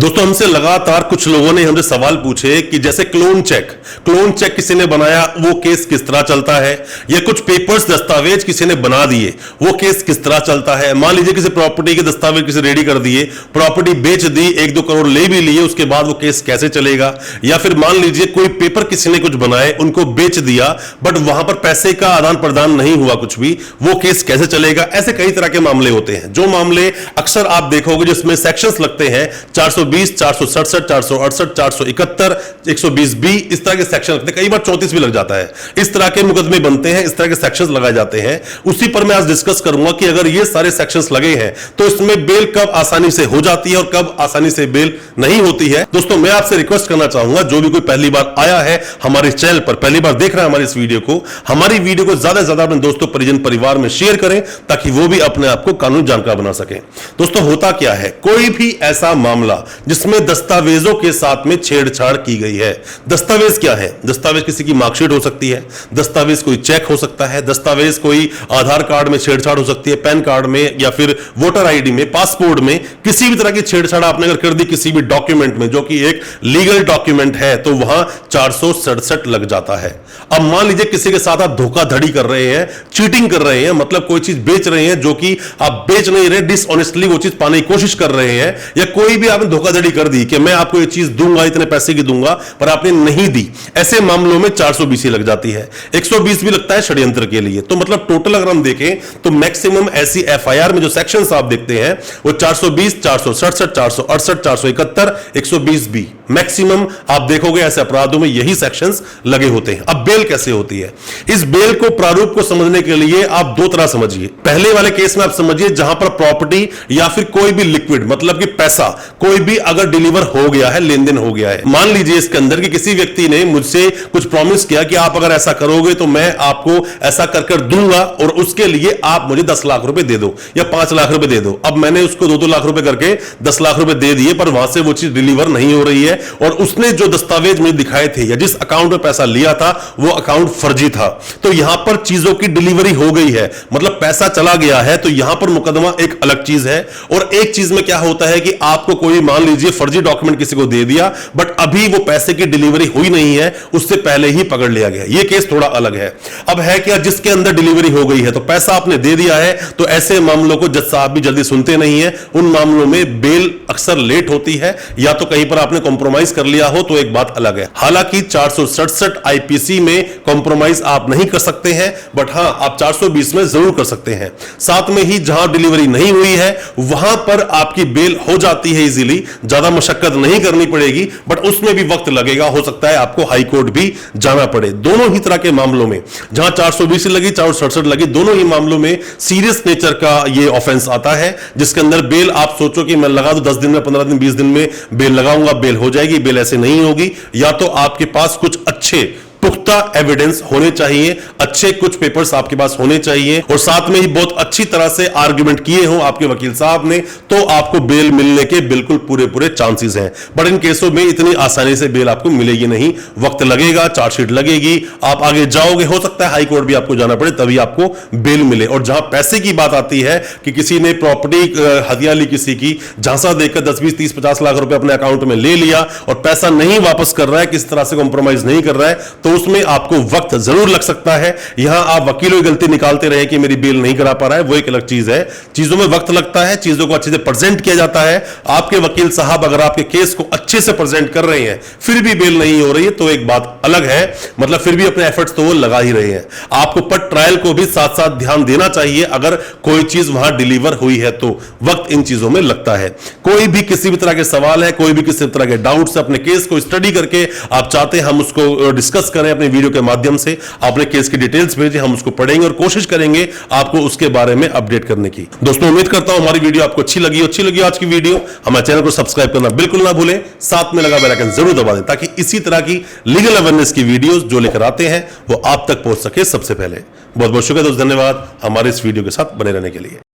दोस्तों हमसे लगातार कुछ लोगों ने हमसे सवाल पूछे कि जैसे क्लोन चेक किसी ने बनाया, वो केस किस तरह चलता है, या कुछ पेपर्स दस्तावेज किसी ने बना दिए, वो केस किस तरह चलता है। मान लीजिए किसी प्रॉपर्टी के दस्तावेज किसी रेडी कर दिए, प्रॉपर्टी बेच दी, 1-2 करोड़ ले भी लिए, उसके बाद वो केस कैसे चलेगा। या फिर मान लीजिए कोई पेपर किसी ने कुछ बनाए, उनको बेच दिया, बट वहां पर पैसे का आदान प्रदान नहीं हुआ कुछ भी, वो केस कैसे चलेगा। ऐसे कई तरह के मामले होते हैं, जो मामले अक्सर आप देखोगे जिसमें सेक्शंस लगते हैं 420, 467, 468, 471, 120B, इस तरह के सेक्शन लगते हैं। कई बार 34 भी लग जाता है। इस तरह के मुकदमे बनते हैं, इस तरह के सेक्शंस लगाए जाते हैं। उसी पर मैं आज डिस्कस करूंगा कि अगर ये सारे सेक्शंस लगे हैं तो इसमें बेल कब आसानी से हो जाती है और कब आसानी से बेल नहीं होती है। दोस्तों मैं आपसे रिक्वेस्ट करना चाहूंगा, जो भी कोई पहली बार आया है हमारे चैनल पर, पहली बार देख रहा है हमारी इस वीडियो को, हमारी वीडियो को ज्यादा से ज्यादा अपने दोस्तों, परिजन, परिवार में शेयर करें ताकि वो भी अपने आप को कानूनी जानकार बना सके। दोस्तों होता क्या है, कोई भी ऐसा मामला जिसमें दस्तावेजों के साथ में छेड़छाड़ की गई है। दस्तावेज क्या है? दस्तावेज किसी की मार्कशीट हो सकती है, दस्तावेज कोई चेक हो सकता है, दस्तावेज कोई आधार कार्ड में छेड़छाड़ हो सकती है, पैन कार्ड में, या फिर वोटर आईडी में, पासपोर्ट में, किसी भी तरह की छेड़छाड़ आपने अगर कर दी किसी भी डॉक्यूमेंट में जो कि एक लीगल डॉक्यूमेंट है, तो वहां 467 लग जाता है। अब मान लीजिए किसी के साथ आप धोखाधड़ी कर रहे हैं, चीटिंग कर रहे हैं, मतलब कोई चीज बेच रहे हैं जो कि आप बेच नहीं रहे, डिसऑनेस्टली वो चीज पाने की कोशिश कर रहे हैं, या कोई भी आपने धोखाधड़ी कर दी कि मैं आपको ये चीज दूंगा, इतने पैसे की दूंगा, पर आपने नहीं दी। ऐसे मामलों में 420 लग जाती है, 120 भी लगता है षड्यंत्र के लिए। तो मतलब टोटल अगर हम देखें तो मैक्सिमम ऐसी एफआईआर में जो सेक्शंस आप देखते हैं वो 420, 467, 468, 471, 120B मैक्सिमम आप देखोगे ऐसे अपराधों में यही सेक्शंस लगे होते हैं। अब बेल कैसे होती है? इस बेल को, प्रारूप को समझने के लिए आप दो तरह समझिए। पहले वाले केस में आप समझिए जहां पर प्रॉपर्टी या फिर कोई भी लिक्विड, मतलब कि पैसा कोई भी अगर डिलीवर हो गया है, लेन देन हो गया है। मान लीजिए इसके अंदर कि किसी व्यक्ति ने मुझसे कुछ प्रॉमिस किया कि आप अगर ऐसा करोगे तो मैं आपको ऐसा कर दूंगा और उसके लिए आप मुझे 10 लाख रुपए दे दो या 5 लाख रुपए दे दो। अब मैंने उसको 2-2 लाख रुपए करके 10 लाख रुपए दे दिए, पर वहां से वो चीज डिलीवर नहीं हो रही है और उसने जो दस्तावेज मुझे दिखाए थे या जिस अकाउंट में पैसा लिया था वो अकाउंट फर्जी था। तो यहां पर चीजों की डिलीवरी हो गई है, मतलब पैसा चला गया है, तो यहां पर मुकदमा एक अलग चीज है। और एक चीज में क्या होता है कि आपको कोई, मान लीजिए फर्जी डॉक्यूमेंट किसी को दे दिया, बट अभी वो पैसे की डिलीवरी हुई नहीं है, उससे पहले ही पकड़ लिया गया। ये केस थोड़ा अलग है। अब है क्या, जिसके अंदर डिलीवरी हो गई है तो पैसा आपने दे दिया है, तो ऐसे मामलों को जज साहब भी जल्दी सुनते नहीं है। उन मामलों में बेल अक्सर लेट होती है, या तो कहीं पर आपने कॉम्प्रोमाइज कर लिया हो तो एक बात अलग है। हालांकि 467 आईपीसी में कॉम्प्रोमाइज आप नहीं कर सकते हैं, बट हां आप 420 में जरूर कर सकते हैं। साथ में ही जहां डिलीवरी नहीं हुई है वहां पर आपकी बेल हो जाती है इजीली, ज्यादा मशक्कत नहीं करनी पड़ेगी, बट उसमें भी वक्त लगेगा। हो सकता है आपको हाई कोर्ट भी जाना पड़े। दोनों ही तरह के मामलों में, जहां 420 लगी, 467 लगी, दोनों ही मामलों में सीरियस नेचर का ये ऑफेंस आता है, जिसके अंदर बेल आप सोचो कि मैं लगा दूं 10 दिन में, 15 दिन, 20 दिन में बेल लगाऊंगा, बेल हो जाएगी। बेल ऐसे नहीं होगी। या तो आपके पास कुछ अच्छे पुख्ता एविडेंस होने चाहिए, अच्छे कुछ पेपर्स आपके पास होने चाहिए, और साथ में ही बहुत अच्छी तरह से आर्गुमेंट किए हो आपके वकील साहब ने, तो आपको बेल मिलने के बिल्कुल पूरे चांसेस हैं। बट इन केसों में इतनी आसानी से बेल आपको मिलेगी नहीं, वक्त लगेगा, चार्जशीट लगेगी, आप आगे जाओगे, हो सकता है हाई कोर्ट भी आपको जाना पड़े तभी आपको बेल मिले। और जहां पैसे की बात आती है कि किसी ने प्रॉपर्टी हथिया ली, किसी की झांसा देकर 10, 20, 30, 50 लाख रुपए अपने अकाउंट में ले लिया और पैसा नहीं वापस कर रहा है, किसी तरह से कॉम्प्रोमाइज नहीं कर रहा है, तो उसमें आपको वक्त जरूर लग सकता है। यहां आप वकीलों की गलती निकालते रहे कि मेरी बेल नहीं करा पा रहा है, वो एक अलग चीज है। चीजों में वक्त लगता है, चीजों को अच्छे से प्रेजेंट किया जाता है। आपके वकील साहब अगर आपके केस को अच्छे से प्रेजेंट कर रहे हैं, फिर भी बेल नहीं हो रही है, तो एक बात अलग है, मतलब फिर भी अपने एफर्ट्स तो वो लगा ही रहे हैं। आपको पर ट्रायल को भी साथ साथ ध्यान देना चाहिए। अगर कोई चीज वहां डिलीवर हुई है तो वक्त इन चीजों में लगता है। कोई भी किसी भी तरह के सवाल है, कोई भी किसी तरह के डाउट्स, अपने केस को स्टडी करके आप चाहते हैं हम उसको डिस्कस करें अपने वीडियो के माध्यम से, आपने केस की डिटेल्स भेजें, हम उसको पढ़ेंगे और कोशिश करेंगे आपको उसके बारे में अपडेट करने की। दोस्तों उम्मीद करता हूं हमारी वीडियो आपको अच्छी लगी आज की वीडियो, हमारे चैनल को सब्सक्राइब करना बिल्कुल ना भूलें, साथ में लगा बेल आइकन जरूर दबा दें ताकि इसी तरह की लीगल अवेयरनेस की वीडियोस जो लेकर आते हैं वो आप तक पहुंच सके सबसे पहले। बहुत बहुत शुक्रिया दोस्त, धन्यवाद हमारे इस वीडियो के साथ बने रहने के लिए।